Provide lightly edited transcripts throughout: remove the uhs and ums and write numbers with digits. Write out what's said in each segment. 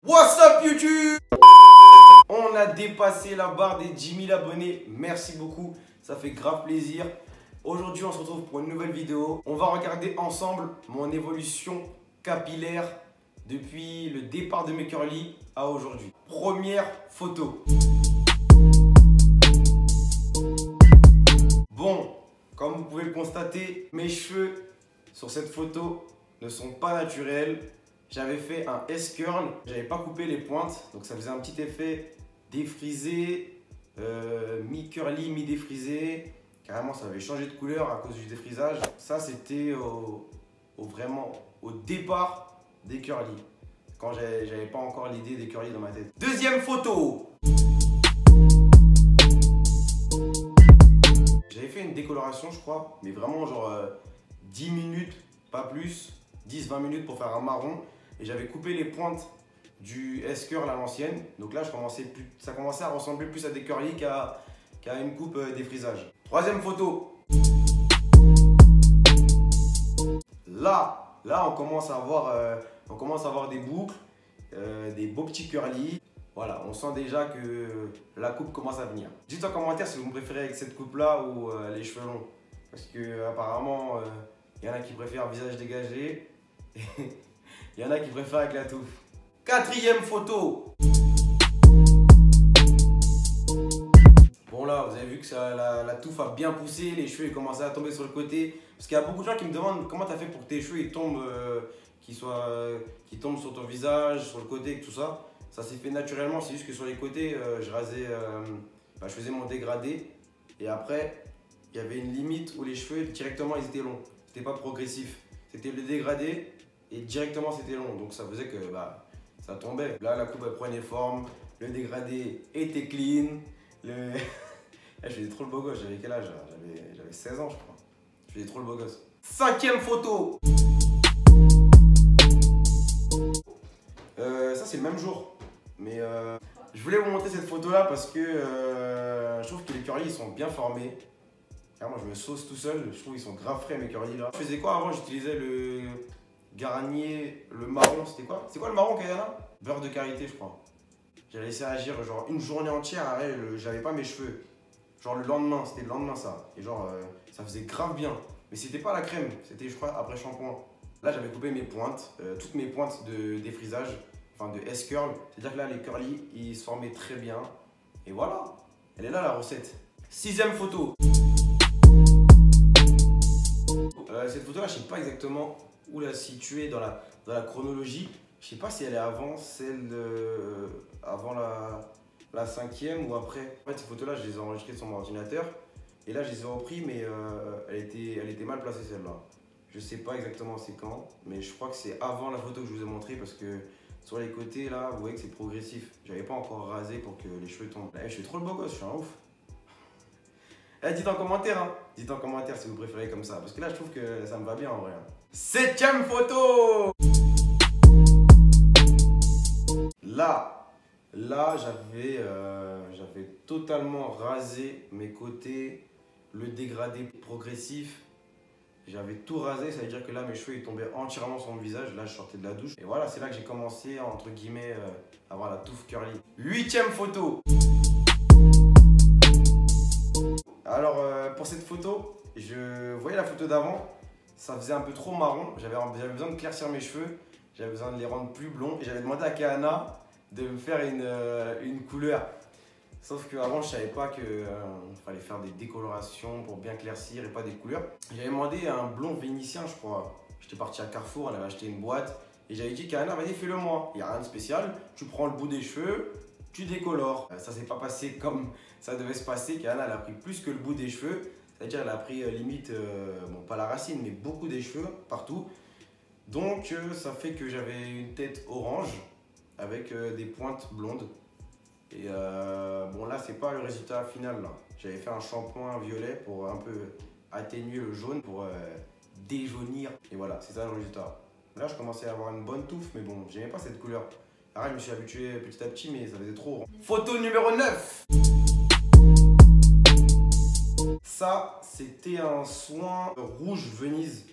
What's up YouTube? On a dépassé la barre des 10 000 abonnés. Merci beaucoup, ça fait grave plaisir. Aujourd'hui, on se retrouve pour une nouvelle vidéo. On va regarder ensemble mon évolution capillaire depuis le départ de mes curly à aujourd'hui. Première photo. Bon, comme vous pouvez le constater, mes cheveux sur cette photo ne sont pas naturels. J'avais fait un S-curl, j'avais pas coupé les pointes, donc ça faisait un petit effet défrisé, mi-curly, mi-défrisé. Carrément, ça avait changé de couleur à cause du défrisage. Ça, c'était vraiment au départ des curly, quand j'avais pas encore l'idée des curly dans ma tête. Deuxième photo. J'avais fait une décoloration, je crois, mais vraiment genre 10 minutes, pas plus, 10-20 minutes pour faire un marron. Et j'avais coupé les pointes du S-curl à l'ancienne. Donc là, ça commençait à ressembler plus à des curly qu'à une coupe défrisage. Troisième photo. Là, on commence à avoir des boucles, des beaux petits curly. Voilà, on sent déjà que la coupe commence à venir. Dites en commentaire si vous me préférez avec cette coupe-là ou les cheveux longs. Parce que apparemment, il y en a qui préfèrent visage dégagé. Il y en a qui préfèrent avec la touffe. Quatrième photo. Bon là, vous avez vu que la touffe a bien poussé, les cheveux ils commençaient à tomber sur le côté. Parce qu'il y a beaucoup de gens qui me demandent comment tu as fait pour que tes cheveux ils tombent, qu'ils tombent sur ton visage, sur le côté, tout ça. Ça s'est fait naturellement, c'est juste que sur les côtés, je faisais mon dégradé. Et après, il y avait une limite où les cheveux directement ils étaient longs. C'était pas progressif. C'était le dégradé. Et directement c'était long, donc ça faisait que ça tombait. Là la coupe elle prenait forme, le dégradé était clean. Je faisais trop le beau gosse, j'avais quel âge? J'avais 16 ans je crois. Je faisais trop le beau gosse. Cinquième photo. Ça c'est le même jour. Mais je voulais vous montrer cette photo là parce que je trouve que les curly ils sont bien formés. Moi je me sauce tout seul, je trouve qu'ils sont grave frais mes curly là. Je faisais quoi avant? J'utilisais le Garnier, le marron, c'était quoi? C'est quoi le marron, Kayana? Beurre de karité, je crois. J'avais laissé agir genre une journée entière, après j'avais pas mes cheveux. Genre le lendemain, c'était le lendemain ça. Et genre ça faisait grave bien. Mais c'était pas la crème, c'était je crois après shampoing. Là j'avais coupé mes pointes, toutes mes pointes de défrisage, enfin de S-curl. C'est-à-dire que là les curly, ils se formaient très bien. Et voilà, elle est là la recette. Sixième photo. Cette photo là, je sais pas exactement où la situer dans la chronologie. Je sais pas si elle est avant avant la cinquième ou après. En fait, ces photos là je les ai enregistrées sur mon ordinateur et là je les ai repris, mais elle était mal placée celle-là. Je sais pas exactement c'est quand, mais je crois que c'est avant la photo que je vous ai montré parce que sur les côtés là vous voyez que c'est progressif. J'avais pas encore rasé pour que les cheveux tombent. Je suis trop le beau gosse, je suis un ouf. Dites en commentaire, hein. Dites en commentaire si vous préférez comme ça, parce que là je trouve que ça me va bien en vrai. Septième photo. Là j'avais totalement rasé mes côtés, le dégradé progressif. J'avais tout rasé, ça veut dire que là mes cheveux ils tombaient entièrement sur mon visage. Là je sortais de la douche. Et voilà, c'est là que j'ai commencé entre guillemets à avoir la touffe curly. Huitième photo. Alors pour cette photo, je voyais la photo d'avant, ça faisait un peu trop marron, j'avais besoin de claircir mes cheveux, j'avais besoin de les rendre plus blonds et j'avais demandé à Kayana de me faire une couleur. Sauf qu'avant je savais pas qu'il fallait faire des décolorations pour bien claircir et pas des couleurs. J'avais demandé un blond vénitien je crois. J'étais parti à Carrefour, on avait acheté une boîte et j'avais dit Kayana vas-y fais-le moi. Il n'y a rien de spécial, tu prends le bout des cheveux, tu décolores. Ça s'est pas passé comme ça devait se passer. Kayana elle a pris plus que le bout des cheveux. C'est-à-dire elle a pris limite, bon pas la racine mais beaucoup des cheveux partout. Donc ça fait que j'avais une tête orange avec des pointes blondes. Et bon là c'est pas le résultat final là. J'avais fait un shampoing violet pour un peu atténuer le jaune, pour déjaunir. Et voilà, c'est ça le résultat. Là je commençais à avoir une bonne touffe mais bon j'aimais pas cette couleur. Pareil, je me suis habitué petit à petit, mais ça faisait trop orange. Photo numéro 9. Ça, c'était un soin rouge Venise.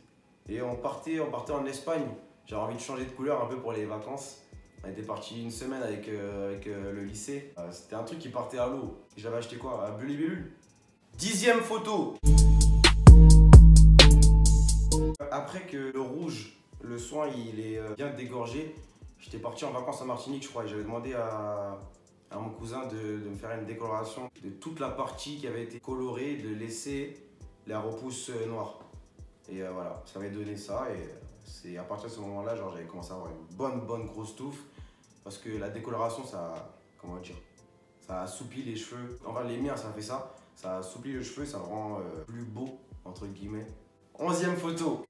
Et on partait en Espagne. J'avais envie de changer de couleur un peu pour les vacances. On était parti une semaine avec le lycée. C'était un truc qui partait à l'eau. J'avais acheté quoi? À Bully-Bellule. 10e photo. Après que le rouge, le soin, il est bien dégorgé, j'étais parti en vacances à Martinique, je crois. Et j'avais demandé à mon cousin de me faire une décoloration de toute la partie qui avait été colorée, de laisser la repousse noire. Et voilà, ça m'avait donné ça. Et c'est à partir de ce moment-là, genre j'avais commencé à avoir une bonne grosse touffe. Parce que la décoloration, ça, comment dire, ça assouplit les cheveux. Enfin, les miens, ça fait ça. Ça assouplit le cheveu, ça le rend plus beau, entre guillemets. 11e photo.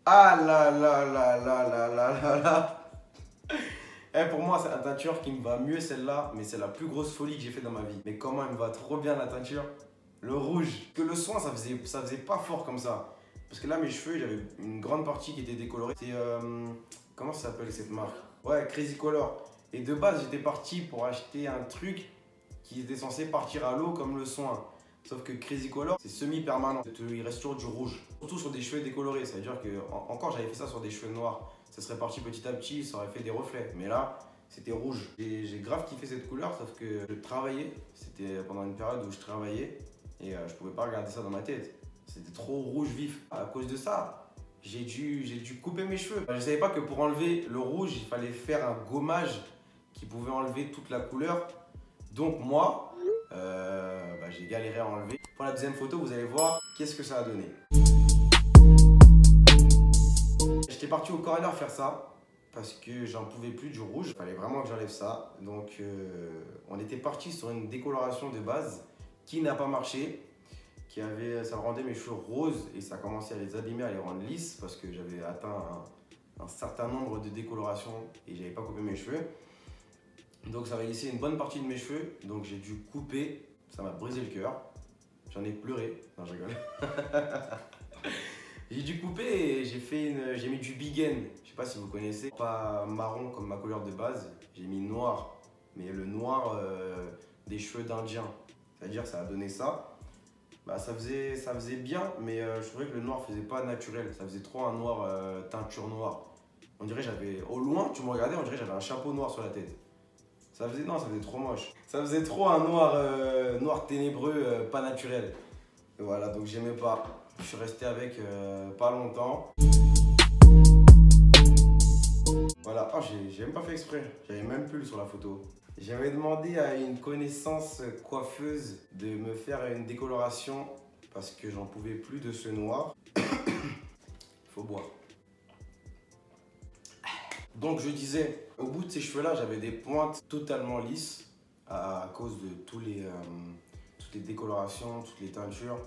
Ah là là là là là là là là. Eh, pour moi, c'est la teinture qui me va mieux, celle-là, mais c'est la plus grosse folie que j'ai fait dans ma vie. Mais comment elle me va trop bien, la teinture. Le rouge. Que le soin, ça faisait pas fort comme ça. Parce que là, mes cheveux, j'avais une grande partie qui était décolorée. C'était, comment ça s'appelle cette marque? Ouais, Crazy Color. Et de base, j'étais parti pour acheter un truc qui était censé partir à l'eau comme le soin. Sauf que Crazy Color, c'est semi-permanent. Il reste toujours du rouge. Surtout sur des cheveux décolorés. Ça veut dire que, encore, j'avais fait ça sur des cheveux noirs. Ça serait parti petit à petit, ça aurait fait des reflets. Mais là, c'était rouge. Et j'ai grave kiffé cette couleur, sauf que je travaillais. C'était pendant une période où je travaillais. Et je pouvais pas regarder ça dans ma tête. C'était trop rouge vif. À cause de ça, j'ai dû couper mes cheveux. Je savais pas que pour enlever le rouge, il fallait faire un gommage qui pouvait enlever toute la couleur. Donc moi, j'ai galéré à enlever. Pour la deuxième photo, vous allez voir qu'est-ce que ça a donné. J'étais parti au corner faire ça parce que j'en pouvais plus du rouge. Il fallait vraiment que j'enlève ça. Donc on était parti sur une décoloration de base qui n'a pas marché. Ça rendait mes cheveux roses et ça commençait à les abîmer, à les rendre lisses parce que j'avais atteint un certain nombre de décolorations et j'avais pas coupé mes cheveux. Donc ça avait laissé une bonne partie de mes cheveux, donc j'ai dû couper, ça m'a brisé le cœur. J'en ai pleuré, non je rigole. J'ai dû couper et j'ai mis du Big N, je sais pas si vous connaissez. Pas marron comme ma couleur de base, j'ai mis noir, mais le noir des cheveux d'Indien. C'est-à-dire ça a donné ça. Bah, ça faisait bien, mais je trouvais que le noir faisait pas naturel. Ça faisait trop un noir teinture noire. On dirait au loin, tu me regardais, on dirait que j'avais un chapeau noir sur la tête. Ça faisait trop moche. Ça faisait trop un noir ténébreux, pas naturel. Et voilà, donc j'aimais pas. Je suis resté avec pas longtemps. Voilà, oh, j'ai même pas fait exprès. J'avais même pull sur la photo. J'avais demandé à une connaissance coiffeuse de me faire une décoloration parce que j'en pouvais plus de ce noir. Il faut boire. Donc je disais, au bout de ces cheveux-là, j'avais des pointes totalement lisses à cause de toutes les décolorations, toutes les teintures.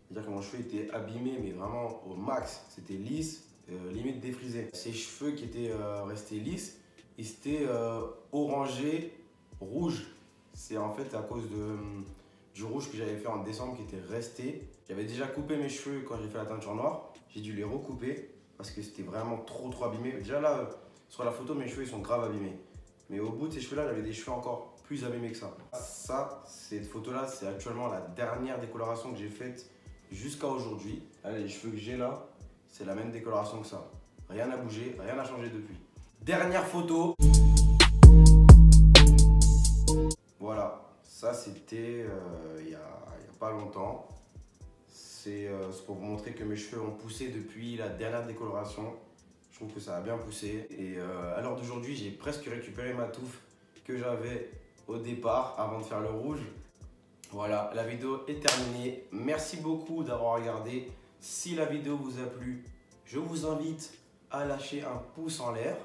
C'est-à-dire que mon cheveu était abîmé, mais vraiment au max. C'était lisse, limite défrisé. Ces cheveux qui étaient restés lisses, ils étaient orangés, rouge. C'est en fait à cause du rouge que j'avais fait en décembre qui était resté. J'avais déjà coupé mes cheveux quand j'ai fait la teinture noire. J'ai dû les recouper parce que c'était vraiment trop abîmé. Déjà là, sur la photo, mes cheveux ils sont grave abîmés. Mais au bout de ces cheveux là, j'avais des cheveux encore plus abîmés que ça. Cette photo là, c'est actuellement la dernière décoloration que j'ai faite jusqu'à aujourd'hui. Les cheveux que j'ai là, c'est la même décoloration que ça. Rien n'a bougé, rien n'a changé depuis. Dernière photo. Voilà, ça c'était il y a pas longtemps. C'est pour vous montrer que mes cheveux ont poussé depuis la dernière décoloration. Je trouve que ça a bien poussé. Et à l'heure d'aujourd'hui, j'ai presque récupéré ma touffe que j'avais au départ avant de faire le rouge. Voilà, la vidéo est terminée. Merci beaucoup d'avoir regardé. Si la vidéo vous a plu, je vous invite à lâcher un pouce en l'air.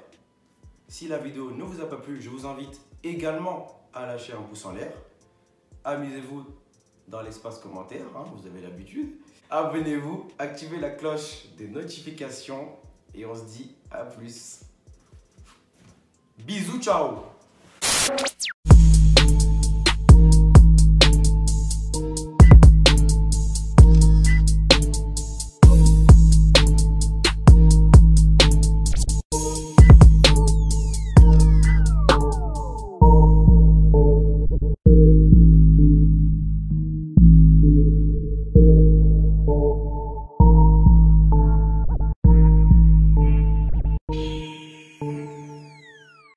Si la vidéo ne vous a pas plu, je vous invite également à lâcher un pouce en l'air. Amusez-vous dans l'espace commentaire, hein, vous avez l'habitude. Abonnez-vous, activez la cloche des notifications et on se dit à plus. Bisous, ciao!